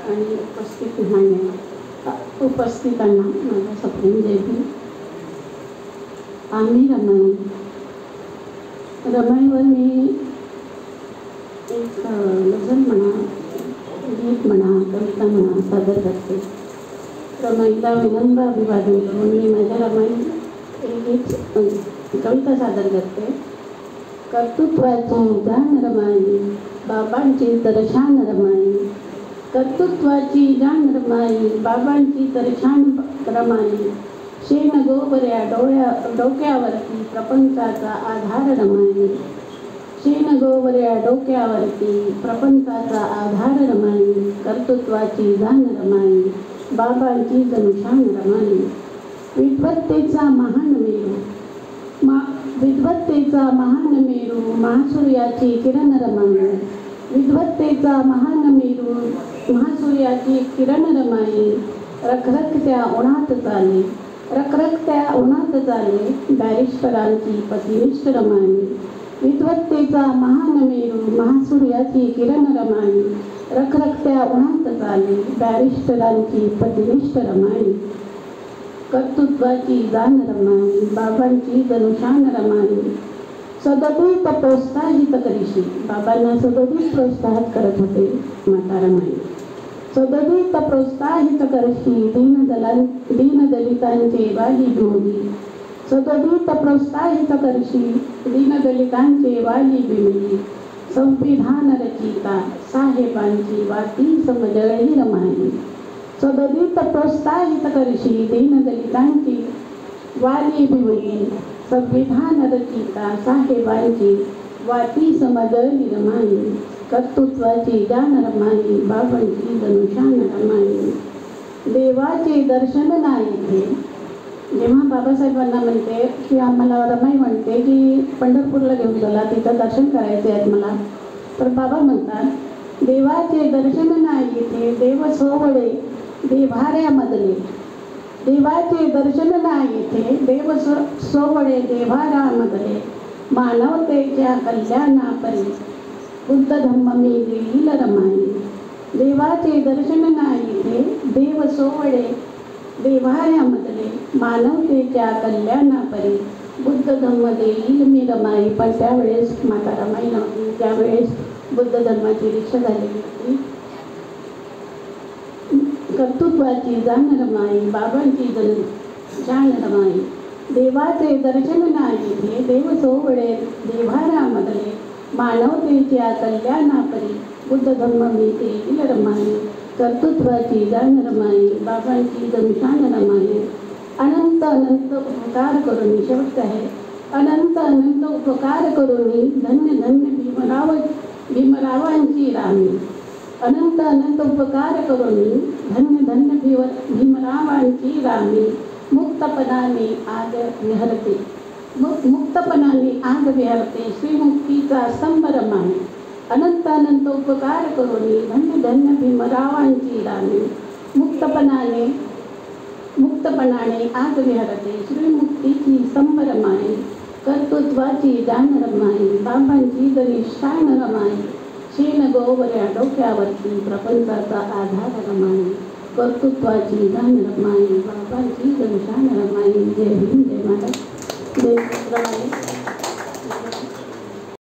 आणि उपस्थितांना माझा सप्रेम जय भीम. आम्ही रमाईवर मी एक गझल म्हणा, गीत म्हणा, कविता म्हणा सादर करते. रमाईला विनम्र अभिवादन करून मी माझ्या रमाई एक गीत कविता सादर करते. कर्तृत्वाची जाण रमाई, बाबांची तर शान रमाई. कर्तृत्वाची जाण रमाई, बाबांची तर शान रमाई. शेण गोबऱ्या डोक्यावरती प्रपंचाचा आधार रमाई. शेण गोबऱ्या डोक्यावरती प्रपंचाचा आधार रमाई. कर्तृत्वाची जाण रमाई, बाबांची जणू शान रमाई. विद्वत्तेचा महान मेरू, विद्वत्तेचा महान मेरू, महासूर्याची किरण रमाई. विद्वत्तेचा महान मेरू, महासूर्याची किरण रमाई. रखरखत्या उन्हात चाले, रखरखत्या उन्हात चाले, बॅरिस्टरांची पतिनिष्ठ रमाई. विद्वत्तेचा महान मेरू, महासूर्याची किरण रमाई. रखरखत्या उन्हात चाले, बॅरिस्टरांची पतिनिष्ठ रमाई. कर्तृत्वाची जाण रमाई, बाबांची जणू शान रमाई. सदतीत प्रोत्साहित करीशी, बाबांना सदतीत प्रोत्साहित करत होते माता रमाई. सदतीत प्रोत्साहित करशी, दीनदलितांचे वाली बिमली. सदतीत प्रोत्साहित करशी, दीनदलितांचे वाली बिमली. संविधान रचिता साहेबांची वाती समजली रमाई. सदतीत प्रोत्साहित करशी, दीनदलितांची वाली बिमली. संविधान रचिता साहेबांची वाती समजली रमाई. कर्तृत्वाची जाण रमाई, बाबांची जणू शान रमाई. देवाचे दर्शन नाही. जेव्हा बाबासाहेबांना म्हणते की आम्हाला रमाई म्हणते की पंढरपूरला घेऊन चला, तिथं दर्शन करायचे आहेत मला, तर बाबा म्हणतात देवाचे दर्शन नाही इथे, देव सोवळे देव्हाऱ्यामधले. देवाचे दर्शन नाही इथे, देव सोवळे देव्हाऱ्यामधले. मानवतेच्या कल्याणापरी बुद्ध धम्म मी देईल रमाई. देवाचे दर्शन नाही इथे, देव सोवळे देव्हाऱ्यामधले. मानवतेच्या कल्याणापरी बुद्ध धम्म देईल मी रमाई. पण त्यावेळेस माता रमाई नव्हती, त्यावेळेस बुद्ध धर्माची दीक्षा झालेली होती. कर्तृत्वाची जाण रमाई, बाबांची जणू शान रमाई. देवाचे दर्शन नाही इथे, देव सोवळे देव्हाऱ्यामधले. मानवतेच्या कल्याणापरी बुद्ध धम्म मी देईल रमाई. कर्तृत्वाची जाण रमाई, बाबांची जणू शान रमाई. अनंत अनंत उपकार करून, शेवट आहे, अनंत अनंत उपकार करून धन्य धन्य भीमरावांची रामी. अनंत अनंत उपकार करून धन्य धन्य भीमरावांची रामी. मुक्तपणाने आग विहरते, मुक्तपणाने आग विहरते, श्रीमुक्तीचा स्तंभ रमाई. अनंत अनंत उपकार करून धन्य धन्य भीमरावांची रामी. मुक्तपणाने आग विहरते, श्रीमुक्तीची स्तंभ रमाई. कर्तृत्वाची जाण रमाई, बाबांची जरी शान रमाई. शेण गोवऱ्या डोक्यावरती प्रपंचाचा आधार रमाई. कर्तृत्वाची जाण रमाई, बाबांची जरी शान रमाई. जय हिंद, जय महाराज, जय रमाई.